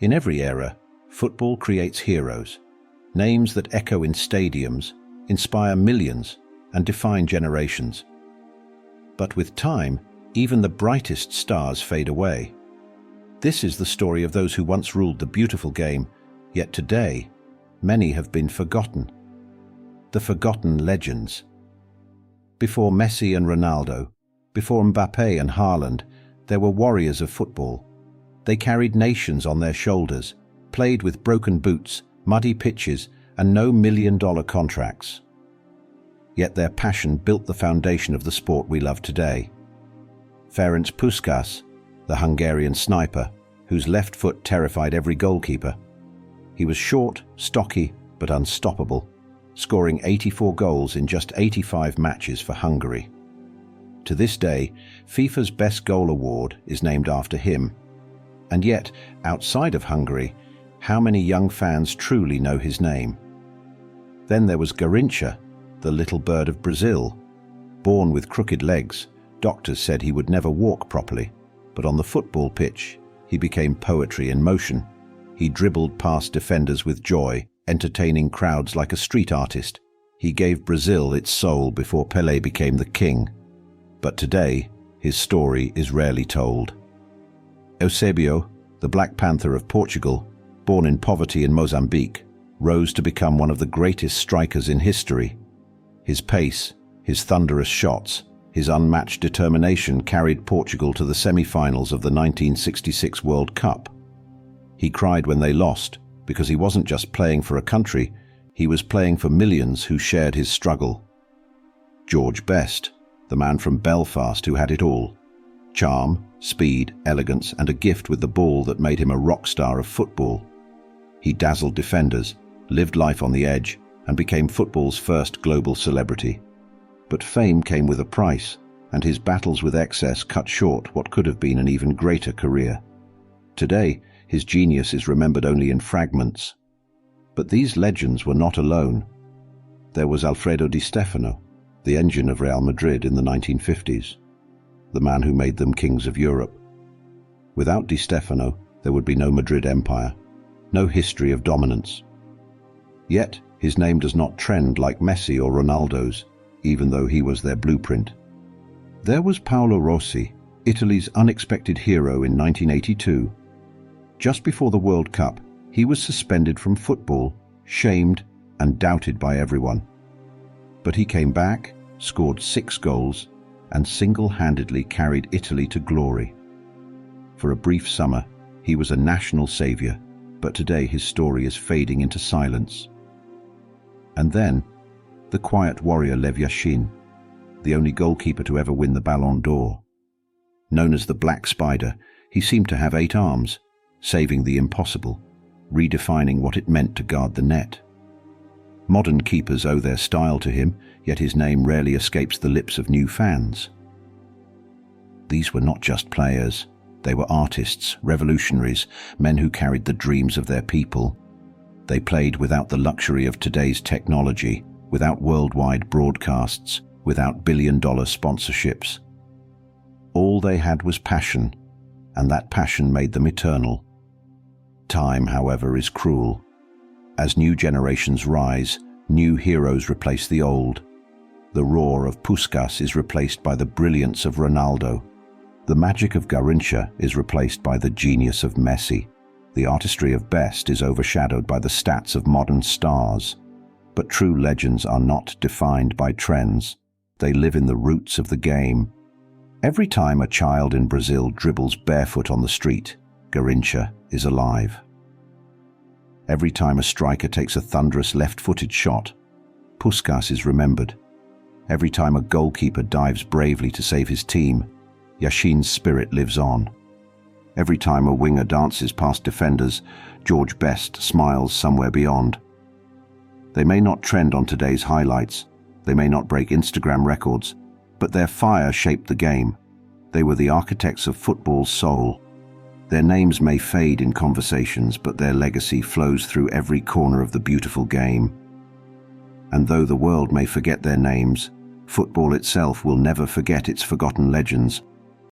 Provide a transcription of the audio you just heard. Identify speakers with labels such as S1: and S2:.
S1: In every era, football creates heroes, names that echo in stadiums, inspire millions, and define generations. But with time, even the brightest stars fade away. This is the story of those who once ruled the beautiful game, yet today, many have been forgotten. The forgotten legends. Before Messi and Ronaldo, before Mbappé and Haaland, there were warriors of football. They carried nations on their shoulders, played with broken boots, muddy pitches, and no million-dollar contracts. Yet their passion built the foundation of the sport we love today. Ferenc Puskás, the Hungarian sniper, whose left foot terrified every goalkeeper. He was short, stocky, but unstoppable, scoring 84 goals in just 85 matches for Hungary. To this day, FIFA's Best Goal Award is named after him. And yet, outside of Hungary, how many young fans truly know his name? Then there was Garrincha, the little bird of Brazil. Born with crooked legs, doctors said he would never walk properly, but on the football pitch, he became poetry in motion. He dribbled past defenders with joy, entertaining crowds like a street artist. He gave Brazil its soul before Pelé became the king. But today, his story is rarely told. Eusébio, the Black Panther of Portugal, born in poverty in Mozambique, rose to become one of the greatest strikers in history. His pace, his thunderous shots, his unmatched determination carried Portugal to the semi-finals of the 1966 World Cup. He cried when they lost, because he wasn't just playing for a country, he was playing for millions who shared his struggle. George Best, the man from Belfast who had it all. Charm, speed, elegance, and a gift with the ball that made him a rock star of football. He dazzled defenders, lived life on the edge, and became football's first global celebrity. But fame came with a price, and his battles with excess cut short what could have been an even greater career. Today, his genius is remembered only in fragments. But these legends were not alone. There was Alfredo Di Stefano, the engine of Real Madrid in the 1950s, the man who made them kings of Europe. Without Di Stefano, there would be no Madrid empire, no history of dominance. Yet, his name does not trend like Messi or Ronaldo's, even though he was their blueprint. There was Paolo Rossi, Italy's unexpected hero in 1982. Just before the World Cup, he was suspended from football, shamed and doubted by everyone. But he came back, scored 6 goals, and single-handedly carried Italy to glory. For a brief summer, he was a national savior, but today his story is fading into silence. And then, the quiet warrior Lev Yashin, the only goalkeeper to ever win the Ballon d'Or. Known as the Black Spider, he seemed to have 8 arms, saving the impossible, redefining what it meant to guard the net. Modern keepers owe their style to him, yet his name rarely escapes the lips of new fans. These were not just players. They were artists, revolutionaries, men who carried the dreams of their people. They played without the luxury of today's technology, without worldwide broadcasts, without billion-dollar sponsorships. All they had was passion, and that passion made them eternal. Time, however, is cruel. As new generations rise, new heroes replace the old. The roar of Puskas is replaced by the brilliance of Ronaldo. The magic of Garrincha is replaced by the genius of Messi. The artistry of Best is overshadowed by the stats of modern stars. But true legends are not defined by trends. They live in the roots of the game. Every time a child in Brazil dribbles barefoot on the street, Garrincha is alive. Every time a striker takes a thunderous left-footed shot, Puskas is remembered. Every time a goalkeeper dives bravely to save his team, Yashin's spirit lives on. Every time a winger dances past defenders, George Best smiles somewhere beyond. They may not trend on today's highlights, they may not break Instagram records, but their fire shaped the game. They were the architects of football's soul. Their names may fade in conversations, but their legacy flows through every corner of the beautiful game. And though the world may forget their names, football itself will never forget its forgotten legends.